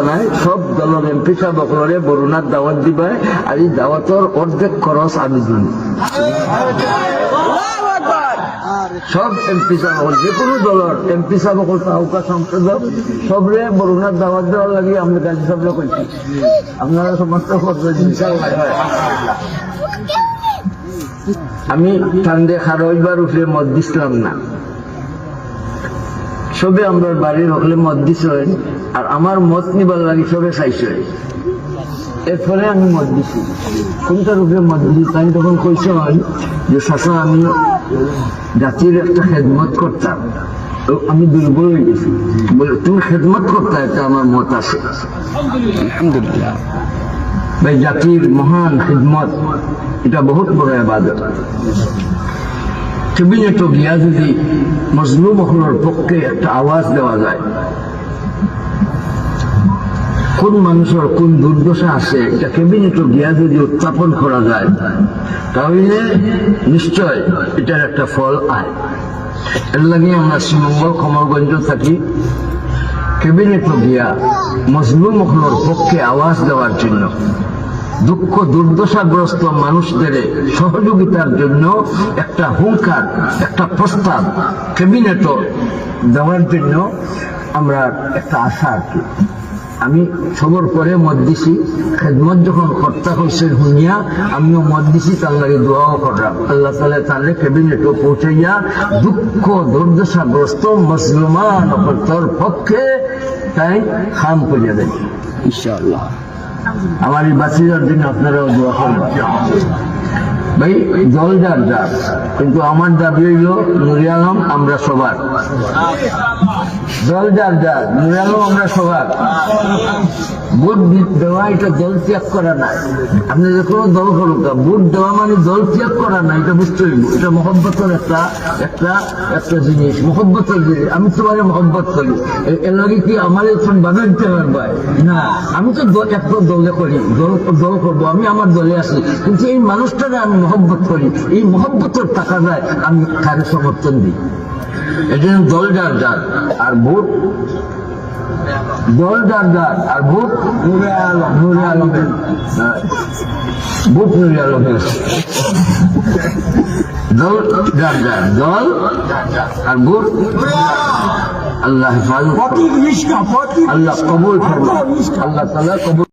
নাই সব দলের এমপি সাহেবরে বরুণার দাওয়াত দিবাই আর এই দাওয়াতর অর্ধেক খরচ আমি দিন। সব এমপি সাহেব যে কোনো দলের এমপি সাহেব তাহকা সংসদ সবরে বরুণার দাওয়াত দেওয়ার লাগে আমরা গাজী সাহেবরা করছি। আপনারা সমস্ত করবেন ইনশাআল্লাহ। আমি ঠান্ডে খারইবার উঠে মত দিছিলাম না, সবে আমরা বাড়ির হলে মত দিছ আর আমার মত নিবার লাগে সবে চাইছ। এর ফলে আমি মত দিছি। কোনটার উপরে মত দিছি তাই তখন কইছে যে শাসা আমি জাতির একটা খেদমত করতাম, আমি দুর্বল হয়ে গেছি। বলে তুমি খেদমত করতে এটা আমার মত আছে। আলহামদুলিল্লাহ ভাই, জাতির মহান খেদমত এটা বহুত বড় ইবাদত। ক্যাবিনেটও গিয়া যদি মজলুম হলোর পক্ষে একটা আওয়াজ দেওয়া যায়, কোন মানুষের কোন দুর্দশা আছে এটা ক্যাবিনেটও গিয়া যদি উত্থাপন করা যায় তাহলে নিশ্চয় এটার একটা ফল আয়। এর লাগে আমরা শ্রীমঙ্গল কমলগঞ্জ থাকি ক্যাবিনেটও গিয়া মজলুম হলোর পক্ষে আওয়াজ দেওয়ার জন্য, দুঃখ দুর্দশাগ্রস্ত মানুষদের সহযোগিতার জন্য একটা হুঙ্কার, একটা প্রস্তাব ক্যাবিনেটও দেওয়ার জন্য আমরা একটা আশা আর কি। আমি সবর করে মত দিছি, খেদমত যখন কর্তা হয়েছে শুনিয়া আমিও মত দিছি, তার লাগে দোয়াও করলাম আল্লাহ তাআলা তাহলে ক্যাবিনেটও পৌঁছাইয়া দুঃখ দুর্দশাগ্রস্ত মুসলমান পক্ষে তাই খাম করিয়া দেন ইনশাআল্লাহ। আমার এই বাসিদার জন্য আপনারাও দোয়া করবেন। ভাই দল যার যার, কিন্তু আমার দাবি হইল নুরে আলম আমরা সবার। দল যার যার, নুরে আলম আমরা সবার। ভোট দেওয়া এটা দল ত্যাগ করা নাই। আপনি যে কোনো দল করুক, ভোট দেওয়া মানে দল ত্যাগ করা নাই, এটা বুঝতে হইব। এটা মহব্বতের একটা জিনিস, মহব্বতের জিনিস। আমি তোমাকে মহব্বত করি, এর লাগে কি আমার বাধা দিতে পারবে না। আমি তো একটা দলে করি, দল করবো, আমি আমার দলে আছি, কিন্তু এই মানুষটাকে আমি মহব্বত করি, এই মহব্বতের টাকা যায় আমি তাকে সমর্থন দিই। এই জন্য দল যার যার আর ভোট দল যার যার আর ভোট নুরে আলমের ভোট নুরে আলমের দল যার যার দল আর ভোট আল্লাহ হেফাজত, আল্লাহ কবুল করুন, আল্লাহ তাআলা কবুল।